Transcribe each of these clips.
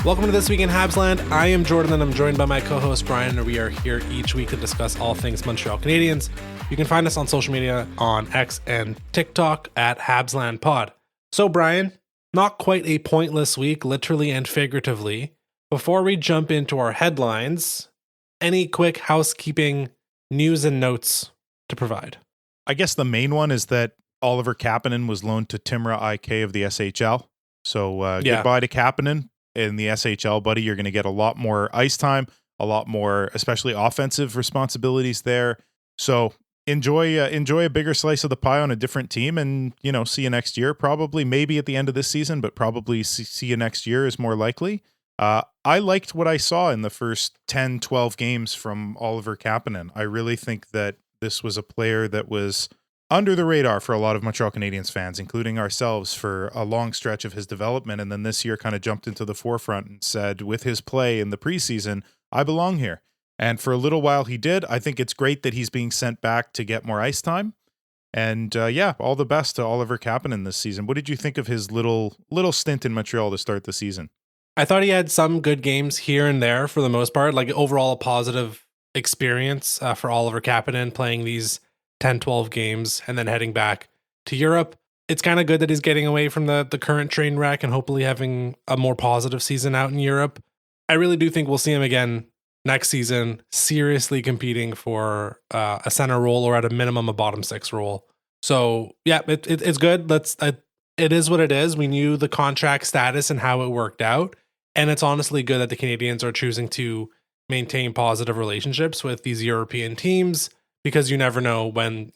Welcome to This Week in Habsland. I am Jordan and I'm joined by my co-host Brian, and we are here each week to discuss all things Montreal Canadiens. You can find us on social media on X and TikTok at HabslandPod. So Brian, not quite a pointless week, literally and figuratively. Before we jump into our headlines, any quick housekeeping news and notes to provide? I guess the main one is that Oliver Kapanen was loaned to Timrå IK of the SHL. So goodbye to Kapanen. In the SHL, buddy, you're going to get a lot more ice time, a lot more, especially offensive responsibilities there. So enjoy a bigger slice of the pie on a different team, and see you next year. Probably, maybe at the end of this season, but probably see you next year is more likely. I liked what I saw in the first 10, 12 games from Oliver Kapanen. I really think that this was a player that was under the radar for a lot of Montreal Canadiens fans, including ourselves, for a long stretch of his development. And then this year kind of jumped into the forefront and said, with his play in the preseason, I belong here. And for a little while he did. I think it's great that he's being sent back to get more ice time. And all the best to Oliver Kapanen this season. What did you think of his little stint in Montreal to start the season? I thought he had some good games here and there for the most part. Like overall, a positive experience for Oliver Kapanen playing these 10, 12 games and then heading back to Europe. It's kind of good that he's getting away from the current train wreck and hopefully having a more positive season out in Europe. I really do think we'll see him again next season, seriously competing for a center role or at a minimum a bottom six role. So yeah, it's good. It is what it is. We knew the contract status and how it worked out. And it's honestly good that the Canadiens are choosing to maintain positive relationships with these European teams, because you never know when,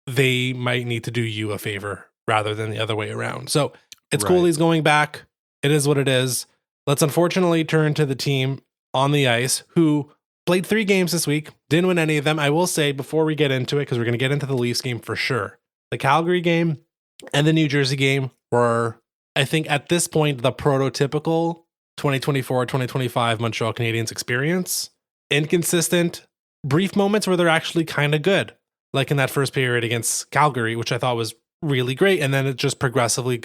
they might need to do you a favor rather than the other way around. So it's cool he's going back. It is what it is. Let's unfortunately turn to the team on the ice who played 3 games this week, didn't win any of them. I will say before we get into it, because we're going to get into the Leafs game for sure, the Calgary game and the New Jersey game were, I think at this point, the prototypical 2024-2025 Montreal Canadiens experience. Inconsistent, brief moments where they're actually kind of good, like in that first period against Calgary, which I thought was really great. And then it just progressively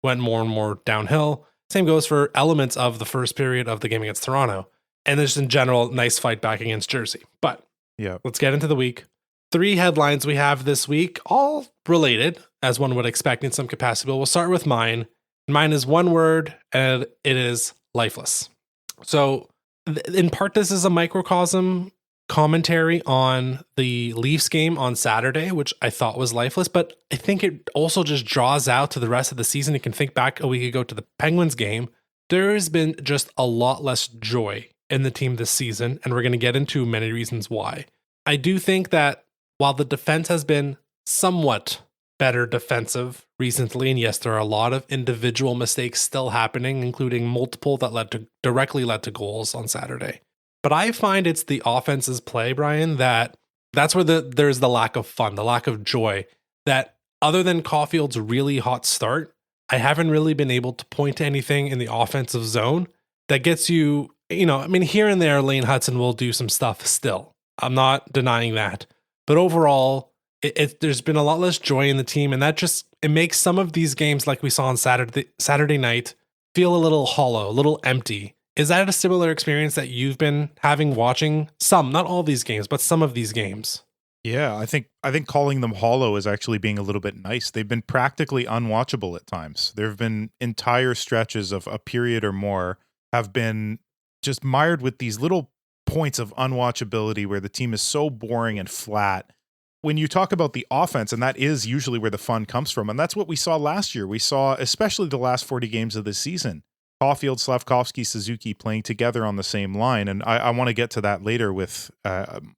went more and more downhill. Same goes for elements of the first period of the game against Toronto. And just in general, nice fight back against Jersey. But yeah, let's get into the week. 3 headlines we have this week, all related, as one would expect in some capacity. But we'll start with mine. Mine is one word, and it is lifeless. So in part, this is a microcosm commentary on the Leafs game on Saturday, which I thought was lifeless, but I think it also just draws out to the rest of the season. You can think back a week ago to the Penguins game. There has been just a lot less joy in the team this season, and we're going to get into many reasons why. I do think that while the defense has been somewhat better defensive recently, and yes, there are a lot of individual mistakes still happening, including multiple that directly led to goals on Saturday. But I find it's the offense's play, Brian, that's where there's the lack of fun, the lack of joy, that other than Caulfield's really hot start, I haven't really been able to point to anything in the offensive zone that gets you, here and there, Lane Hudson will do some stuff still. I'm not denying that. But overall, there's been a lot less joy in the team, and that it makes some of these games like we saw on Saturday night feel a little hollow, a little empty. Is that a similar experience that you've been having watching some, not all these games, but some of these games? Yeah, I think calling them hollow is actually being a little bit nice. They've been practically unwatchable at times. There have been entire stretches of a period or more have been just mired with these little points of unwatchability where the team is so boring and flat. When you talk about the offense, and that is usually where the fun comes from, and that's what we saw last year. We saw, especially the last 40 games of this season, Caulfield, Slavkovsky, Suzuki playing together on the same line. And I want to get to that later with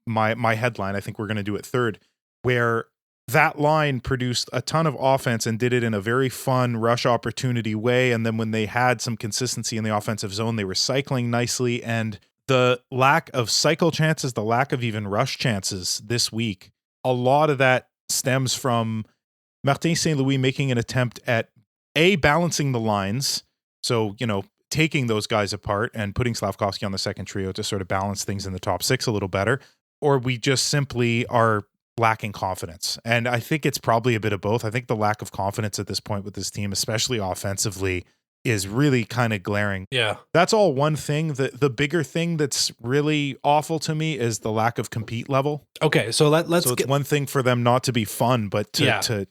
my headline. I think we're going to do it third, where that line produced a ton of offense and did it in a very fun rush opportunity way. And then when they had some consistency in the offensive zone, they were cycling nicely. And the lack of cycle chances, the lack of even rush chances this week, a lot of that stems from Martin St. Louis making an attempt at balancing the lines. So, taking those guys apart and putting Slavkovsky on the second trio to sort of balance things in the top 6 a little better, or we just simply are lacking confidence. And I think it's probably a bit of both. I think the lack of confidence at this point with this team, especially offensively, is really kind of glaring. Yeah. That's all one thing. The bigger thing that's really awful to me is the lack of compete level. Okay, so let's So it's get one thing for them not to be fun, but to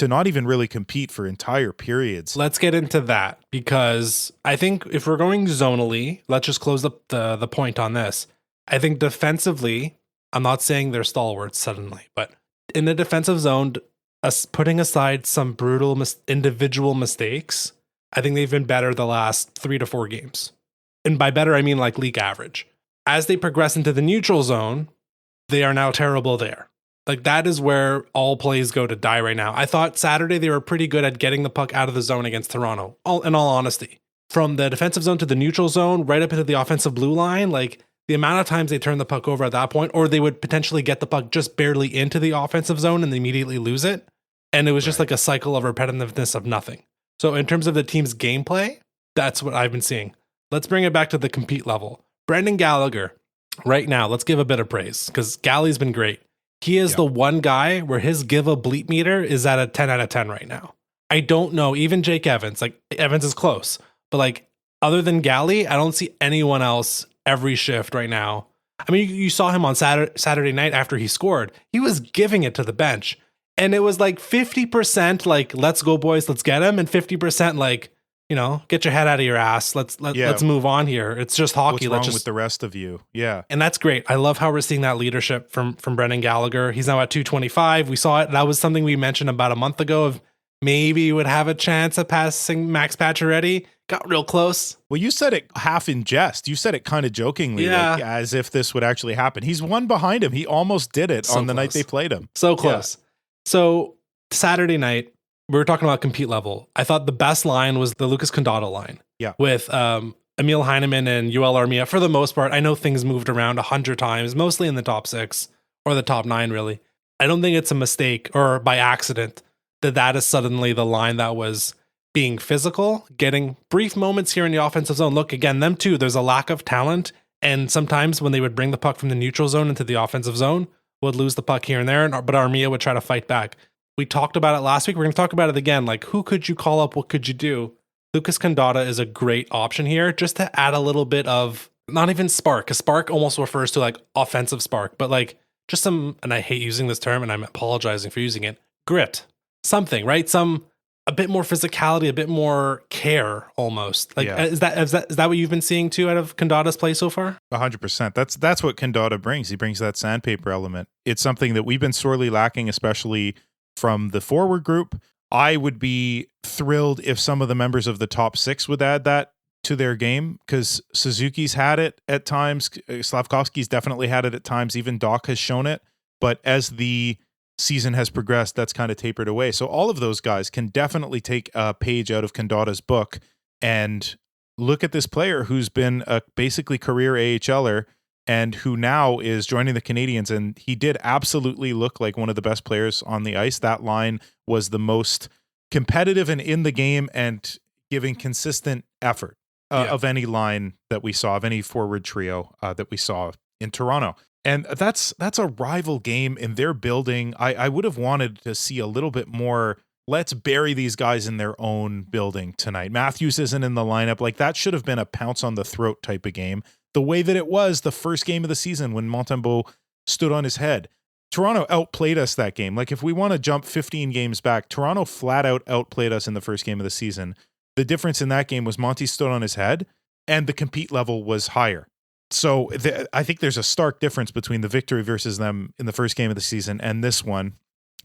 not even really compete for entire periods. let's get into that, because I think if we're going zonally, let's just close the point on this. I think defensively, I'm not saying they're stalwarts suddenly, but in the defensive zone, us putting aside some brutal individual mistakes, I think they've been better the last 3 to 4 games. And by better, I mean like league average. As they progress into the neutral zone, they are now terrible there. Like, that is where all plays go to die right now. I thought Saturday they were pretty good at getting the puck out of the zone against Toronto, in all honesty. From the defensive zone to the neutral zone, right up into the offensive blue line, like the amount of times they turned the puck over at that point, or they would potentially get the puck just barely into the offensive zone and immediately lose it. And it was just like a cycle of repetitiveness of nothing. So in terms of the team's gameplay, that's what I've been seeing. Let's bring it back to the compete level. Brendan Gallagher, right now, let's give a bit of praise, because Gally's been great. He is the one guy where his give a bleep meter is at a 10 out of 10 right now. I don't know, even Jake Evans, like Evans is close, but like other than Galley, I don't see anyone else every shift right now. I mean, you saw him on Saturday night after he scored. He was giving it to the bench. And it was like 50% like, let's go boys, let's get him, and 50% like, you know, get your head out of your ass. Let's move on here. It's just hockey. What's wrong with the rest of you? Yeah. And that's great. I love how we're seeing that leadership from Brendan Gallagher. He's now at 225. We saw it. That was something we mentioned about a month ago of maybe he would have a chance of passing Max Pacioretty. Got real close. Well, you said it half in jest. You said it kind of jokingly, like, as if this would actually happen. He's one behind him. He almost did it on the night they played him. So close. Yeah. So Saturday night, we were talking about compete level. I thought the best line was the Lucas Condotta line. Yeah. With Emil Heineman and Yoel Armia. For the most part, I know things moved around 100 times, mostly in the top 6 or the top 9, really. I don't think it's a mistake or by accident that is suddenly the line that was being physical, getting brief moments here in the offensive zone. Look, again, them too, there's a lack of talent. And sometimes when they would bring the puck from the neutral zone into the offensive zone, would lose the puck here and there, but Armia would try to fight back. We talked about it last week. We're going to talk about it again. Like, who could you call up? What could you do? Lucas Condotta is a great option here, just to add a little bit of, not even spark, because spark almost refers to like offensive spark, but like just some, and I hate using this term and I'm apologizing for using it, grit, something, right? A bit more physicality, a bit more care almost. Like, is that what you've been seeing too out of Condotta's play so far? 100%. That's what Condotta brings. He brings that sandpaper element. It's something that we've been sorely lacking, especially from the forward group. I would be thrilled if some of the members of the top 6 would add that to their game, because Suzuki's had it at times. Slavkovsky's definitely had it at times. Even Doc has shown it. But as the season has progressed, that's kind of tapered away. So all of those guys can definitely take a page out of Condotta's book and look at this player who's been a basically career AHLer and who now is joining the Canadiens. And he did absolutely look like one of the best players on the ice. That line was the most competitive and in the game and giving consistent effort of any line that we saw, of any forward trio that we saw in Toronto. And that's a rival game in their building. I would have wanted to see a little bit more, let's bury these guys in their own building tonight. Matthews isn't in the lineup. Like, that should have been a pounce on the throat type of game, the way that it was the first game of the season when Montembeault stood on his head. Toronto outplayed us that game. Like, if we want to jump 15 games back, Toronto flat out outplayed us in the first game of the season. The difference in that game was Monty stood on his head and the compete level was higher. So I think there's a stark difference between the victory versus them in the first game of the season and this one,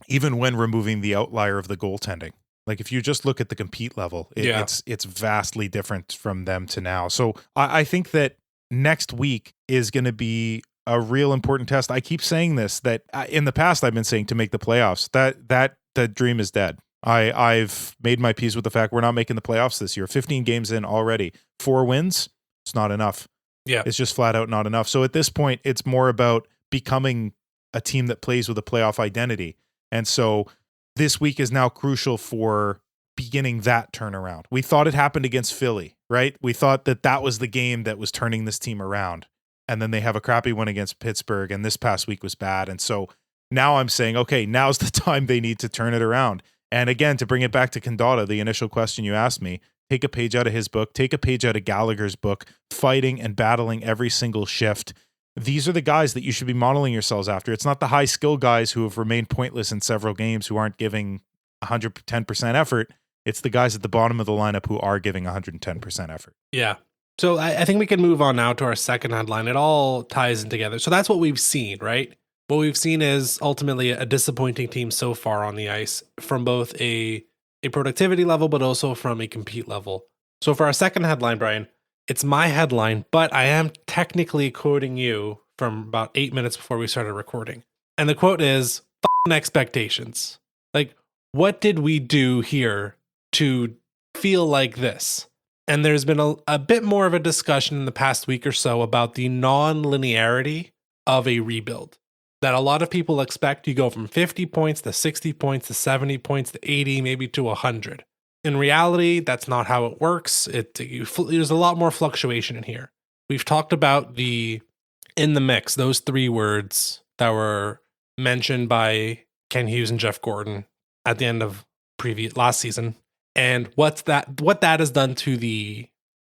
even when removing the outlier of the goaltending. Like, if you just look at the compete level, it's vastly different from them to now. So I think that next week is going to be a real important test. I keep saying this, that in the past I've been saying to make the playoffs, that dream is dead. I've made my peace with the fact we're not making the playoffs this year. 15 games in already, 4 wins. It's not enough. Yeah. It's just flat out not enough. So at this point, it's more about becoming a team that plays with a playoff identity. And so this week is now crucial for beginning that turnaround. We thought it happened against Philly, right? We thought that was the game that was turning this team around. And then they have a crappy one against Pittsburgh, and this past week was bad. And so now I'm saying, okay, now's the time they need to turn it around. And again, to bring it back to Condotta, the initial question you asked me, take a page out of his book, take a page out of Gallagher's book, fighting and battling every single shift. These are the guys that you should be modeling yourselves after. It's not the high skill guys who have remained pointless in several games who aren't giving 110% effort. It's the guys at the bottom of the lineup who are giving 110% effort. Yeah. So I think we can move on now to our second headline. It all ties in together. So that's what we've seen, right? What we've seen is ultimately a disappointing team so far on the ice from both a productivity level, but also from a compete level. So for our second headline, Brian, it's my headline, but I am technically quoting you from about 8 minutes before we started recording. And the quote is, "F***ing expectations." Like, what did we do here to feel like this? And there's been a bit more of a discussion in the past week or so about the non-linearity of a rebuild. That a lot of people expect you go from 50 points to 60 points to 70 points to 80, maybe to 100. In reality, that's not how it works. There's a lot more fluctuation in here. We've talked about in the mix, those three words that were mentioned by Ken Hughes and Jeff Gordon at the end of last season. And what that has done to the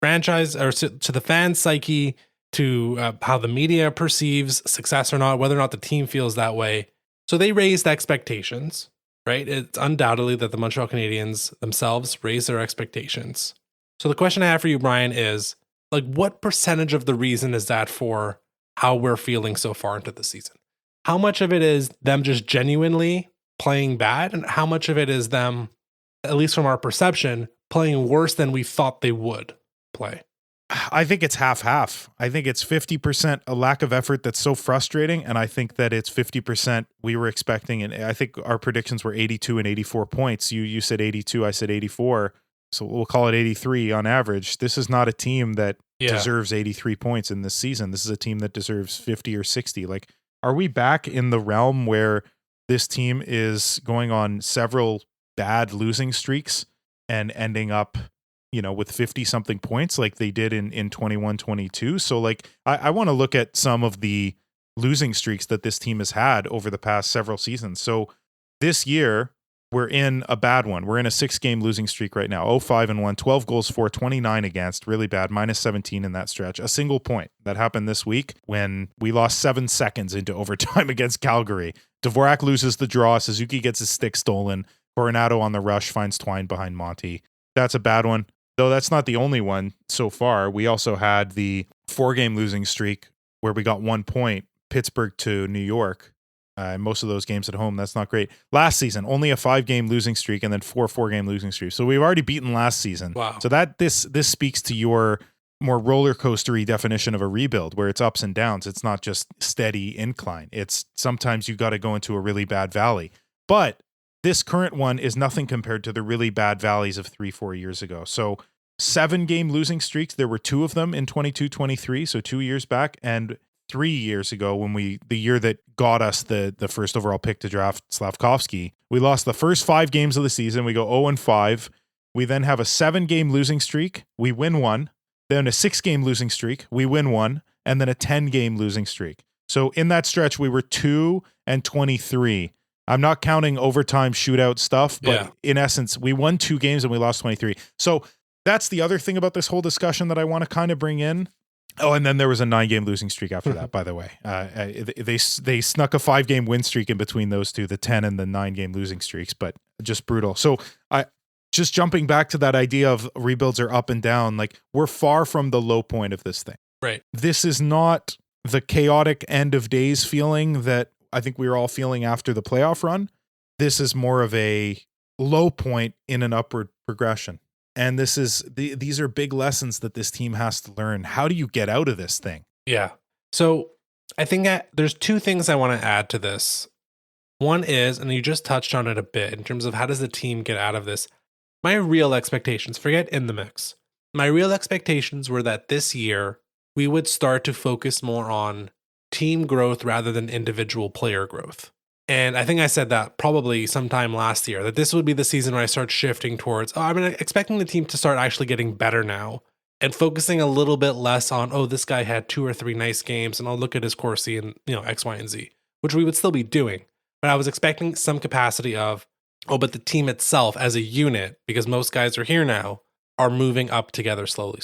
franchise or to the fan psyche, to how the media perceives success or not, whether or not the team feels that way. So they raised expectations, right? It's undoubtedly that the Montreal Canadiens themselves raised their expectations. So the question I have for you, Brian, is like, what percentage of the reason is that for how we're feeling so far into the season? How much of it is them just genuinely playing bad, and how much of it is them, at least from our perception, playing worse than we thought they would play? I think it's half-half. I think it's 50% a lack of effort that's so frustrating, and I think that it's 50% we were expecting, and I think our predictions were 82 and 84 points. You said 82, I said 84, so we'll call it 83 on average. This is not a team that deserves 83 points in this season. This is a team that deserves 50 or 60. Like, are we back in the realm where this team is going on several bad losing streaks and ending up, with 50 something points like they did in 21-22. So like, I want to look at some of the losing streaks that this team has had over the past several seasons. So this year we're in a bad one. We're in a 6-game losing streak right now. 0-5-1, 12 goals for, 29 against, really bad, minus 17 in that stretch. A single point that happened this week when we lost 7 seconds into overtime against Calgary. Dvorak loses the draw. Suzuki gets his stick stolen. Coronado on the rush finds Twine behind Monty. That's a bad one. Though that's not the only one so far. We also had the 4-game losing streak where we got 1 point, Pittsburgh to New York. Most of those games at home, that's not great. Last season, only a 5-game losing streak and then 4-game losing streaks. So we've already beaten last season. Wow. So this speaks to your more roller coastery definition of a rebuild where it's ups and downs. It's not just steady incline. It's sometimes you got to go into a really bad valley. But this current one is nothing compared to the really bad valleys of 3-4 years ago. So 7-game losing streaks, there were 2 of them in 22-23, so 2 years back, and 3 years ago when the year that got us the first overall pick to draft Slavkovsky, we lost the first 5 games of the season. We go 0-5. We then have a 7-game losing streak. We win 1. Then a 6-game losing streak. We win 1. And then a 10-game losing streak. So in that stretch, we were 2-23. I'm not counting overtime shootout stuff, but in essence, we won 2 games and we lost 23. So that's the other thing about this whole discussion that I want to kind of bring in. Oh, and then there was a 9-game losing streak after that, by the way. They snuck a 5-game win streak in between those two, the 10 and the 9-game losing streaks, but just brutal. So just jumping back to that idea of rebuilds are up and down, like we're far from the low point of this thing. Right. This is not the chaotic end of days feeling that I think we were all feeling after the playoff run. This is more of a low point in an upward progression. And these are big lessons that this team has to learn. How do you get out of this thing? Yeah. So I think there's 2 things I want to add to this. One is, and you just touched on it a bit in terms of how does the team get out of this? My real expectations, forget in the mix. My real expectations were that this year we would start to focus more on team growth rather than individual player growth. And I think I said that probably sometime last year, that this would be the season where I start shifting towards, I'm expecting the team to start actually getting better now and focusing a little bit less on, this guy had 2 or 3 nice games and I'll look at his Corsi and, X, Y, and Z, which we would still be doing. But I was expecting some capacity of, but the team itself as a unit, because most guys are here now, are moving up together slowly.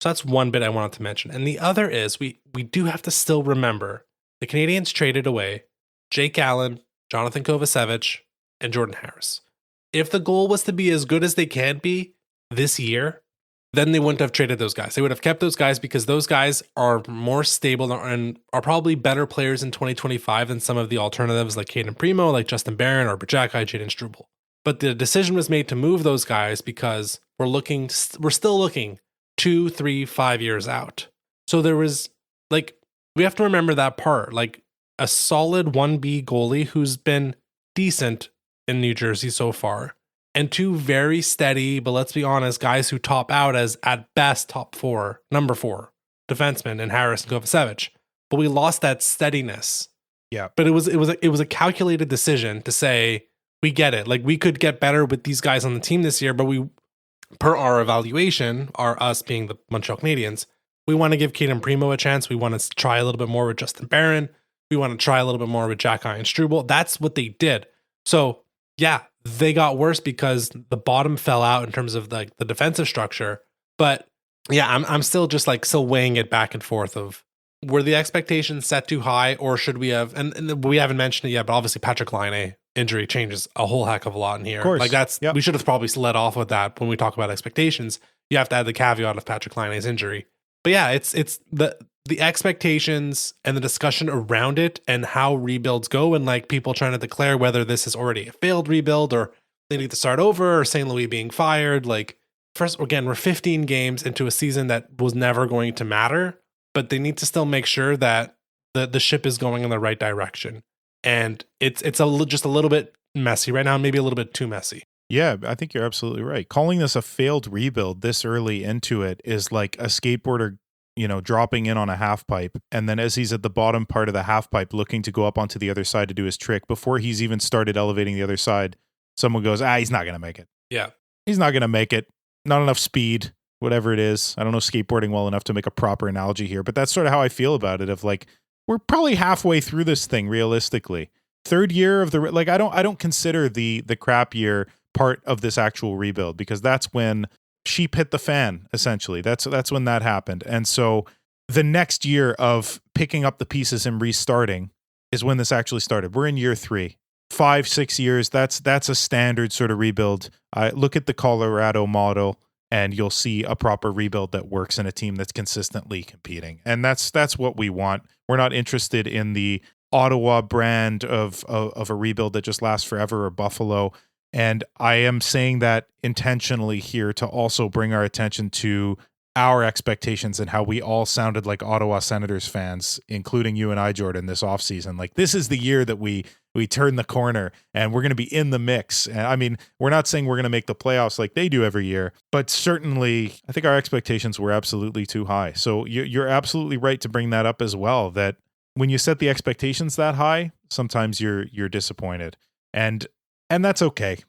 So that's one bit I wanted to mention. And the other is we do have to still remember the Canadiens traded away Jake Allen, Jonathan Kovacevic, and Jordan Harris. If the goal was to be as good as they can be this year, then they wouldn't have traded those guys. They would have kept those guys because those guys are more stable and are probably better players in 2025 than some of the alternatives like Caden Primo, like Justin Barron, or Bajakai, Jaden Struble. But the decision was made to move those guys because we're still looking 2, 3, 5 years out. So there was we have to remember that part, like a solid 1B goalie who's been decent in New Jersey so far, and 2 very steady, but let's be honest, guys who top out as at best number 4 defensemen in Harris and Kovacevic. But we lost that steadiness. Yeah. But it was a calculated decision to say, we get it. Like, we could get better with these guys on the team this year, but per our evaluation, us being the Montreal Canadiens, we want to give Caden Primo a chance. We want to try a little bit more with Justin Barron. We want to try a little bit more with Bajakai and Struble. That's what they did. So yeah, they got worse because the bottom fell out in terms of the defensive structure. But yeah, I'm still just still weighing it back and forth of, were the expectations set too high, or should we have, and we haven't mentioned it yet, but obviously Patrick Laine injury changes a whole heck of a lot in here. Of course. We should have probably let off with that when we talk about expectations. You have to add the caveat of Patrick Laine's injury. But yeah, it's the expectations and the discussion around it and how rebuilds go, and people trying to declare whether this is already a failed rebuild or they need to start over, or St. Louis being fired. First, again, we're 15 games into a season that was never going to matter, but they need to still make sure that the ship is going in the right direction. And it's just a little bit messy right now, maybe a little bit too messy. Yeah, I think you're absolutely right. Calling this a failed rebuild this early into it is like a skateboarder, dropping in on a half pipe. And then as he's at the bottom part of the half pipe looking to go up onto the other side to do his trick, before he's even started elevating the other side, someone goes, he's not going to make it. Yeah. He's not going to make it. Not enough speed, whatever it is. I don't know skateboarding well enough to make a proper analogy here, but that's sort of how I feel about it, of we're probably halfway through this thing realistically. Third year of the, I don't consider the crap year part of this actual rebuild, because that's when sheep hit the fan, essentially. That's when that happened. And so the next year of picking up the pieces and restarting is when this actually started. We're in year 3. 5-6 years, that's a standard sort of rebuild. Look at the Colorado model and you'll see a proper rebuild that works in a team that's consistently competing. And that's what we want. We're not interested in the Ottawa brand of a rebuild that just lasts forever, or Buffalo. And I am saying that intentionally here to also bring our attention to our expectations and how we all sounded like Ottawa Senators fans, including you and I, Jordan, this offseason. This is the year that we turn the corner and we're going to be in the mix. And I mean, we're not saying we're going to make the playoffs like they do every year, but certainly I think our expectations were absolutely too high. So you're absolutely right to bring that up as well, that when you set the expectations that high, sometimes you're disappointed. And that's okay.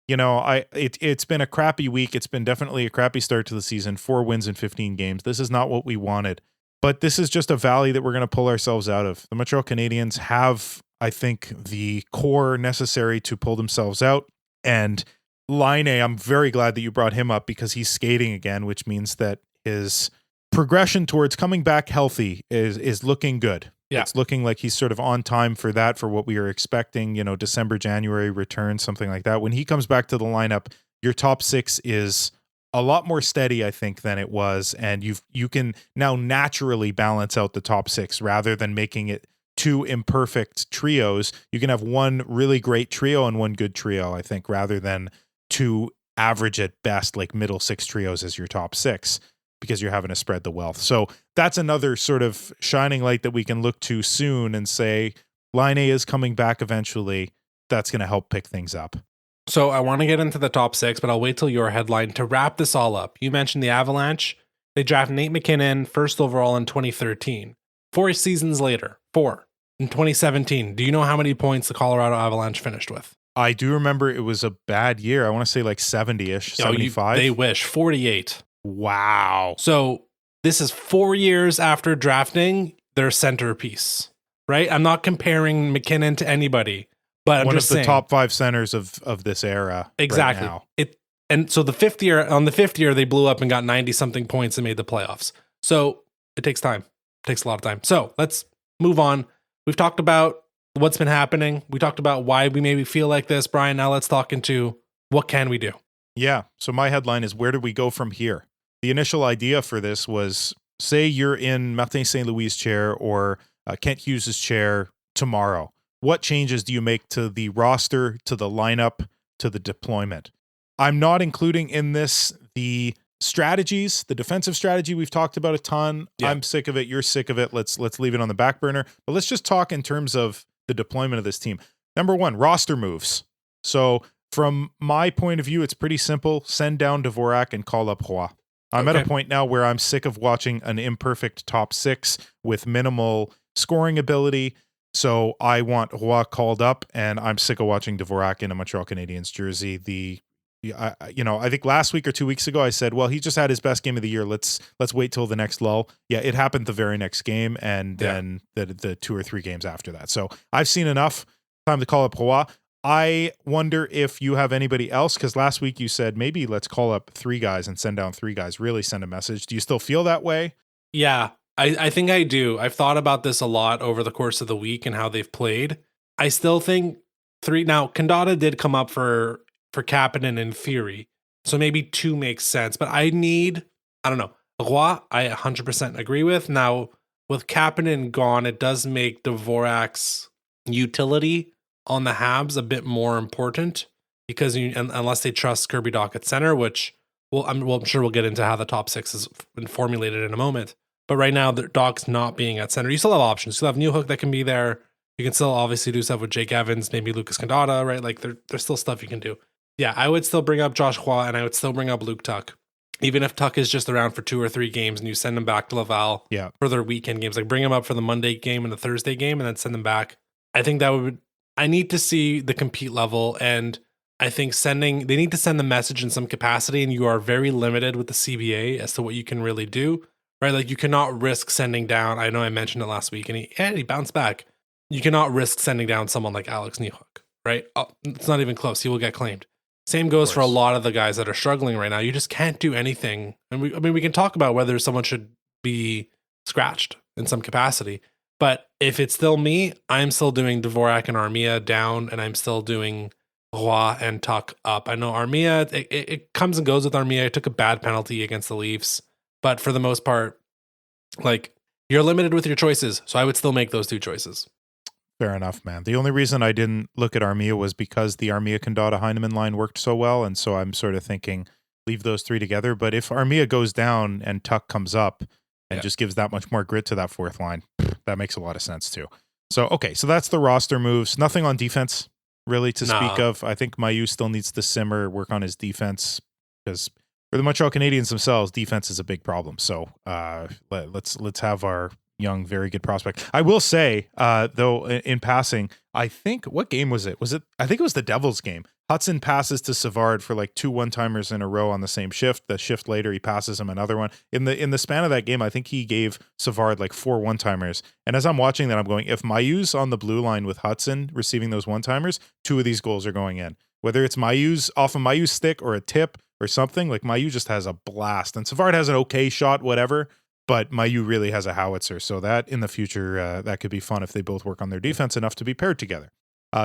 It's been a crappy week. It's been definitely a crappy start to the season. 4 wins in 15 games. This is not what we wanted. But this is just a valley that we're going to pull ourselves out of. The Montreal Canadiens have, I think, the core necessary to pull themselves out. And Laine, I'm very glad that you brought him up, because he's skating again, which means that his progression towards coming back healthy is looking good. Yeah. It's looking like he's sort of on time for that, for what we are expecting, December, January return, something like that. When he comes back to the lineup, your top 6 is a lot more steady, I think, than it was. And you can now naturally balance out the top 6 rather than making it 2 imperfect trios. You can have 1 really great trio and 1 good trio, I think, rather than 2 average at best, middle 6 trios as your top 6. Because you're having to spread the wealth. So that's another sort of shining light that we can look to soon and say, Laine is coming back eventually. That's going to help pick things up. So I want to get into the top 6, but I'll wait till your headline to wrap this all up. You mentioned the Avalanche. They drafted Nate McKinnon first overall in 2013. 4 seasons later, 4 in 2017. Do you know how many points the Colorado Avalanche finished with? I do remember it was a bad year. I want to say 70-ish, 75. They wish. 48. Wow. So this is 4 years after drafting their centerpiece, right? I'm not comparing McKinnon to anybody, but I'm one just of the saying, top 5 centers of this era. Exactly. Right now. And so the fifth year, they blew up and got 90 something points and made the playoffs. So it takes time. It takes a lot of time. So let's move on. We've talked about what's been happening. We talked about why we maybe feel like this. Brian, now let's talk into what can we do? Yeah. So my headline is, where do we go from here? The initial idea for this was, say you're in Martin St. Louis' chair or Kent Hughes' chair tomorrow. What changes do you make to the roster, to the lineup, to the deployment? I'm not including in this the strategies, the defensive strategy we've talked about a ton. Yeah. I'm sick of it. You're sick of it. Let's leave it on the back burner. But let's just talk in terms of the deployment of this team. Number one, roster moves. So from my point of view, it's pretty simple. Send down Dvorak and call up Roy. I'm at a point now where I'm sick of watching an imperfect top six with minimal scoring ability. So I want Roy called up, and I'm sick of watching Dvorak in a Montreal Canadiens jersey. I think last week or 2 weeks ago I said, well, he just had his best game of the year. Let's wait till the next lull. Yeah, it happened the very next game, and then the 2 or 3 games after that. So I've seen enough. Time to call up Roy. I wonder if you have anybody else, because last week you said maybe let's call up 3 guys and send down 3 guys. Really send a message. Do you still feel that way? Yeah, I think I do. I've thought about this a lot over the course of the week and how they've played. I still think 3. Now, Kandata did come up for Kapanen in theory, so maybe 2 makes sense. But I don't know. Roy, I 100% agree with. Now, with Kapanen gone, it does make Dvorak's utility on the Habs a bit more important, because unless they trust Kirby Dach at center, which I'm sure we'll get into how the top 6 is formulated in a moment. But right now, the Dach's not being at center. You still have options. You still have Newhook that can be there. You can still obviously do stuff with Jake Evans, maybe Lucas Kandata, right? Like there's still stuff you can do. Yeah, I would still bring up Josh Roy, and I would still bring up Luke Tuch. Even if Tuch is just around for 2 or 3 games and you send him back to Laval for their weekend games, like bring him up for the Monday game and the Thursday game and then send them back. I think that I need to see the compete level, and I think they need to send the message in some capacity, and you are very limited with the CBA as to what you can really do, right? Like you cannot risk sending down, I know I mentioned it last week, and he bounced back. You cannot risk sending down someone like Alex Newhook, right? It's not even close. He will get claimed. Same goes for a lot of the guys that are struggling right now. You just can't do anything. And we can talk about whether someone should be scratched in some capacity. But if it's still me, I'm still doing Dvorak and Armia down, and I'm still doing Roy and Tuch up. I know Armia, it comes and goes with Armia. I took a bad penalty against the Leafs. But for the most part, like, you're limited with your choices. So I would still make those 2 choices. Fair enough, man. The only reason I didn't look at Armia was because the Armia Kandata Heineman line worked so well, and so I'm sort of thinking leave those 3 together. But if Armia goes down and Tuch comes up and just gives that much more grit to that 4th line, that makes a lot of sense too. So okay, so that's the roster moves. Nothing on defense really to speak of. I think Mailloux still needs to simmer, work on his defense, because for the Montreal Canadiens themselves, defense is a big problem. So let's have our young, very good prospect. I will say, though, in passing, I think, what game was it? I think it was the Devils game. Hudson passes to Savard for like 2 one-timers in a row on the same shift. The shift later, he passes him another one. In the span of that game, I think he gave Savard like 4 one-timers. And as I'm watching that, I'm going, if Mailloux on the blue line with Hudson receiving those one-timers, 2 of these goals are going in. Whether it's Mailloux off of Mailloux' stick or a tip or something, like Mailloux just has a blast. And Savard has an okay shot, whatever. But Mailloux really has a howitzer, so that in the future, that could be fun if they both work on their defense enough to be paired together.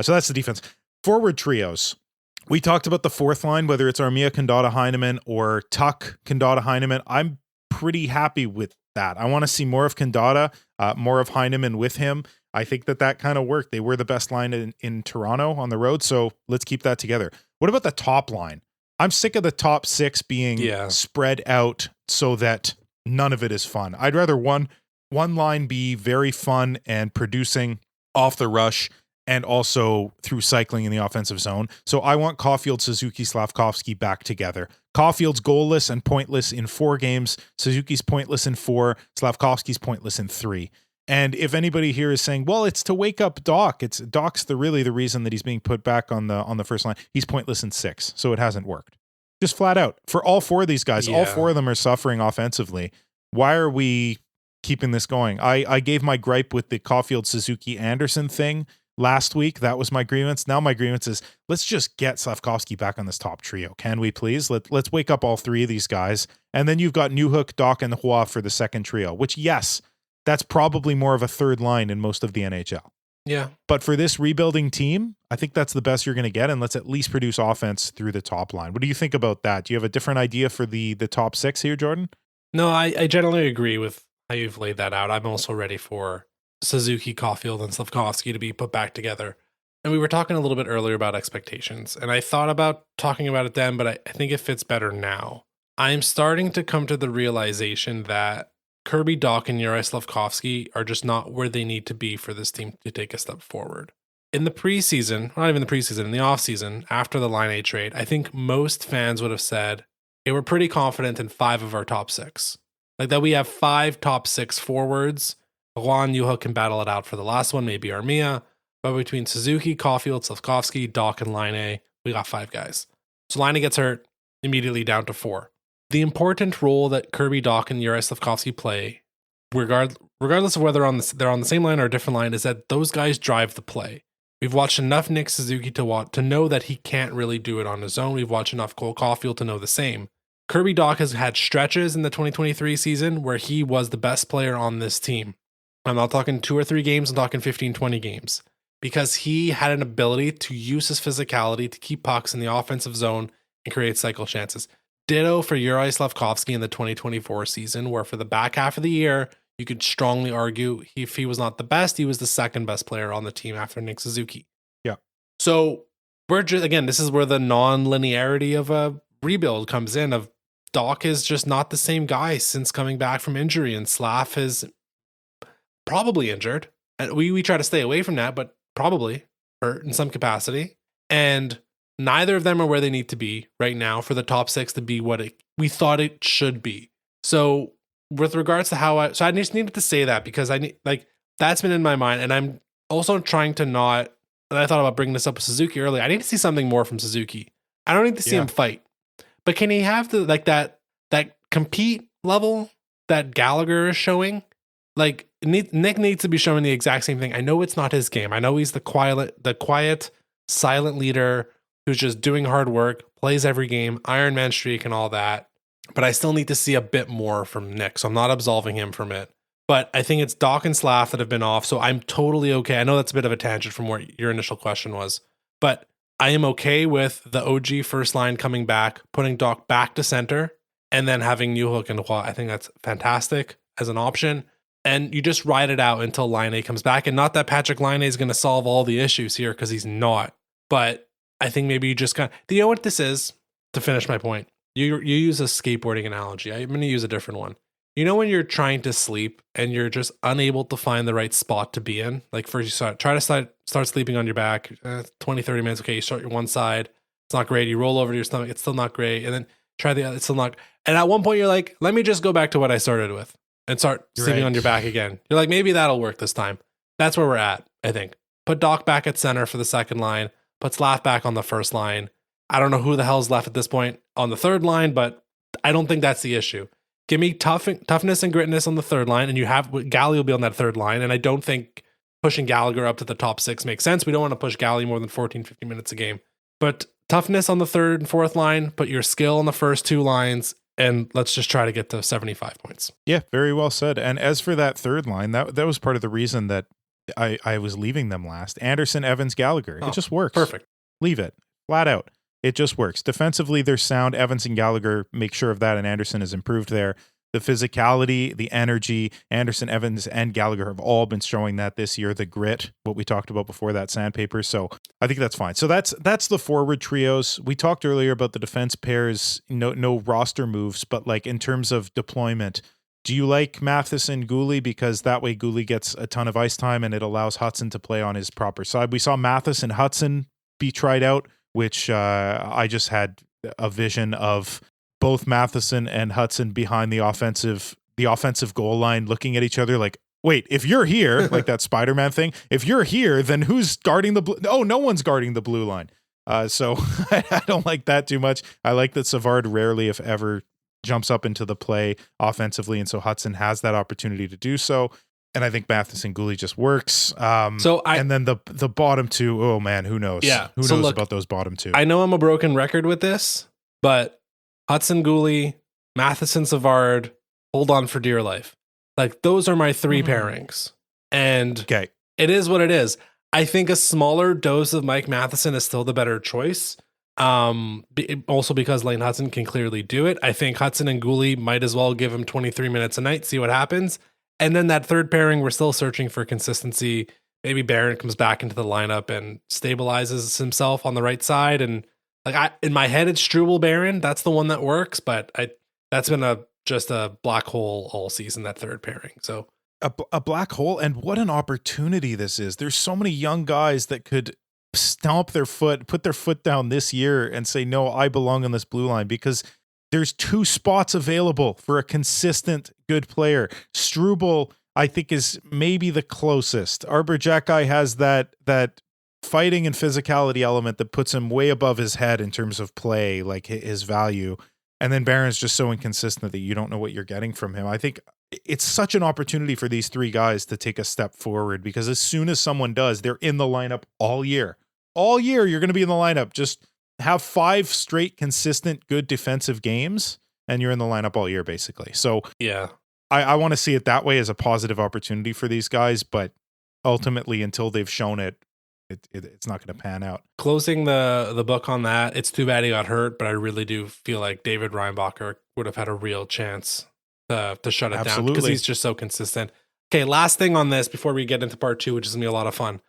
So that's the defense. Forward trios. We talked about the 4th line, whether it's Armia Kandata Heineman or Tuch Kandata Heineman. I'm pretty happy with that. I want to see more of Kandata, more of Heineman with him. I think that kind of worked. They were the best line in Toronto on the road, so let's keep that together. What about the top line? I'm sick of the top 6 being spread out so that none of it is fun. I'd rather one line be very fun and producing off the rush and also through cycling in the offensive zone. So I want Caulfield, Suzuki, Slavkovsky back together. Caulfield's goalless and pointless in 4 games. Suzuki's pointless in 4. Slavkovsky's pointless in 3. And if anybody here is saying, well, it's to wake up Dach, Dach's really the reason that he's being put back on the first line. He's pointless in 6, so it hasn't worked. Just flat out. For all 4 of these guys, all 4 of them are suffering offensively. Why are we keeping this going? I gave my gripe with the Caulfield, Suzuki, Anderson thing Last week, that was my grievance. Now my grievance is, let's just get Slavkovsky back on this top trio. Can we please? Let's wake up all three of these guys. And then you've got Newhook, Doc, and Roy for the second trio, which, yes, that's probably more of a third line in most of the NHL. Yeah. But for this rebuilding team, I think that's the best you're going to get, and let's at least produce offense through the top line. What do you think about that? Do you have a different idea for the top six here, Jordan? No, I generally agree with how you've laid that out. I'm also ready for Suzuki, Caulfield, and Slavkovsky to be put back together. And we were talking a little bit earlier about expectations, and I thought about talking about it then, but I think it fits better now. I'm starting to come to the realization that Kirby Dach and Juraj Slavkovsky are just not where they need to be for this team to take a step forward. In the preseason, not even the preseason, in the offseason, after the Line A trade, I think most fans would have said, hey, we're pretty confident in 5 of our top 6. Like that we have 5 top 6 forwards. Juan Newhook can battle it out for the last one, maybe Armia. But between Suzuki, Caulfield, Slavkovsky, Dach, and Line A, we got 5 guys. So Line A gets hurt, immediately down to 4. The important role that Kirby Dach and Juraj Slavkovsky play, regardless of whether they're on the same line or a different line, is that those guys drive the play. We've watched enough Nick Suzuki to know that he can't really do it on his own. We've watched enough Cole Caulfield to know the same. Kirby Dach has had stretches in the 2023 season where he was the best player on this team. I'm not talking 2 or 3 games, I'm talking 15, 20 games. Because he had an ability to use his physicality to keep pucks in the offensive zone and create cycle chances. Ditto for Juraj Slavkovsky in the 2024 season, where for the back half of the year, you could strongly argue if he was not the best, he was the second best player on the team after Nick Suzuki. Yeah. So we're just, again, this is where the non-linearity of a rebuild comes in. Of Dach is just not the same guy since coming back from injury, and Slav is probably injured. And we try to stay away from that, but probably hurt in some capacity. And neither of them are where they need to be right now for the top 6 to be what we thought it should be. So with regards to I just needed to say that because that's been in my mind. And I'm also trying to not, and I thought about bringing this up with Suzuki earlier. I need to see something more from Suzuki. I don't need to see him fight, but can he have that compete level that Gallagher is showing? Like Nick needs to be showing the exact same thing. I know it's not his game. I know he's the quiet, silent leader who's just doing hard work, plays every game, Iron Man streak and all that. But I still need to see a bit more from Nick. So I'm not absolving him from it. But I think it's Dach and Slav that have been off. So I'm totally okay. I know that's a bit of a tangent from what your initial question was. But I am okay with the OG first line coming back, putting Dach back to center, and then having Newhook and Roy. I think that's fantastic as an option. And you just ride it out until Line A comes back. And not that Patrick Line A is going to solve all the issues here, because he's not. But I think maybe you just do you know what this is? To finish my point, you use a skateboarding analogy. I'm going to use a different one. You know when you're trying to sleep and you're just unable to find the right spot to be in? Like first you try to start sleeping on your back, 20, 30 minutes. Okay, you start your one side. It's not great. You roll over to your stomach. It's still not great. And then try the other. It's still not. And at one point you're like, let me just go back to what I started with and start sleeping on your back again. You're like, maybe that'll work this time. That's where we're at, I think. Put Dach back at center for the second line. Put Slav back on the first line. I don't know who the hell's left at this point on the third line, but I don't think that's the issue. Give me toughness and gritness on the third line, and you have Galley will be on that third line. And I don't think pushing Gallagher up to the top 6 makes sense. We don't want to push Galley more than 14, 15 minutes a game. But toughness on the third and fourth line, put your skill on the first 2 lines, and let's just try to get to 75 points. Yeah, very well said. And as for that third line, that was part of the reason that I was leaving them last. Anderson, Evans, Gallagher. It just works. Perfect. Leave it. Flat out. It just works. Defensively, they're sound. Evans and Gallagher make sure of that, and Anderson has improved there. The physicality, the energy, Anderson, Evans, and Gallagher have all been showing that this year. The grit, what we talked about before, that sandpaper. So I think that's fine. So that's the forward trios. We talked earlier about the defense pairs, no roster moves, but like in terms of deployment, do you like Matheson, Goalie? Because that way Goalie gets a ton of ice time and it allows Hudson to play on his proper side. We saw Matheson, Hudson be tried out, which I just had a vision of both Matheson and Hudson behind the offensive goal line looking at each other like, wait, if you're here, like that Spider-Man thing, if you're here, then who's guarding the blue? Oh, no one's guarding the blue line. So I don't like that too much. I like that Savard rarely, if ever, jumps up into the play offensively, and so Hudson has that opportunity to do so. And I think Matheson Goalie just works. And then the bottom two, oh man, who knows? Yeah. Who knows about those bottom two? I know I'm a broken record with this, but Hudson Goalie, Matheson Savard, hold on for dear life. Like, those are my three pairings. And it is what it is. I think a smaller dose of Mike Matheson is still the better choice. Also because Lane Hudson can clearly do it. I think Hudson and Goalie might as well give him 23 minutes a night, see what happens. And then that third pairing, we're still searching for consistency. Maybe Barron comes back into the lineup and stabilizes himself on the right side. And in my head, it's Struble Barron. That's the one that works. But that's been just a black hole all season, that third pairing. So a black hole, and what an opportunity this is. There's so many young guys that could stomp their foot, put their foot down this year and say, no, I belong on this blue line, because there's 2 spots available for a consistent good player. Struble, I think, is maybe the closest. Arbor Jacki has that fighting and physicality element that puts him way above his head in terms of play, like his value. And then Barron's just so inconsistent that you don't know what you're getting from him. I think it's such an opportunity for these 3 guys to take a step forward, because as soon as someone does, they're in the lineup all year. All year, you're going to be in the lineup. Just have 5 straight, consistent, good defensive games, and you're in the lineup all year, basically. So yeah, I want to see it that way, as a positive opportunity for these guys. But ultimately, until they've shown it, it's not going to pan out. Closing the book on that, it's too bad he got hurt, but I really do feel like David Reinbacher would have had a real chance to shut it down, because he's just so consistent. Okay, last thing on this before we get into part 2, which is going to be a lot of fun.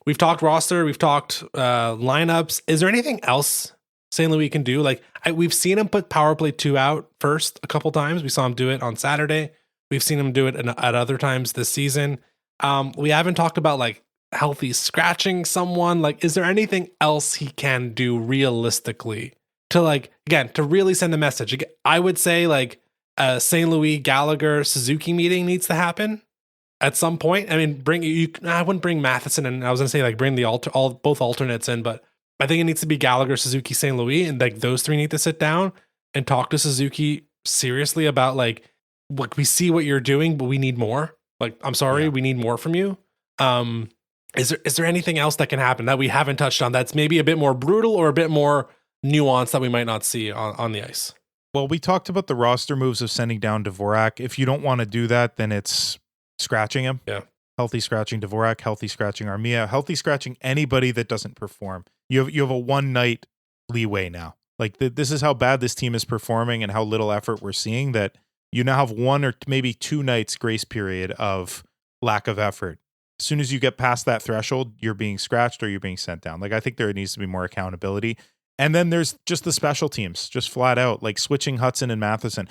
We've talked roster, we've talked lineups. Is there anything else St. Louis can do? Like, we've seen him put power play 2 out first a couple times. We saw him do it on Saturday. We've seen him do it at other times this season. We haven't talked about like healthy scratching someone. Like, is there anything else he can do realistically to, like, again, to really send a message? Again, I would say like a St. Louis Gallagher Suzuki meeting needs to happen at some point. I mean, I wouldn't bring Matheson in. I was gonna say like bring both alternates in, but I think it needs to be Gallagher, Suzuki, St. Louis, and like those 3 need to sit down and talk to Suzuki seriously about like, look, we see what you're doing, but we need more. Like, I'm sorry, we need more from you. Is there anything else that can happen that we haven't touched on that's maybe a bit more brutal or a bit more nuanced that we might not see on the ice? Well, we talked about the roster moves of sending down Dvorak. If you don't want to do that, then it's scratching him. Yeah. Healthy scratching Dvorak, healthy scratching Armia, healthy scratching anybody that doesn't perform. You have a 1 night leeway now. Like, this is how bad this team is performing and how little effort we're seeing, that you now have 1 or maybe 2 nights grace period of lack of effort. As soon as you get past that threshold, you're being scratched or you're being sent down. Like, I think there needs to be more accountability. And then there's just the special teams, just flat out, like switching Hudson and Matheson.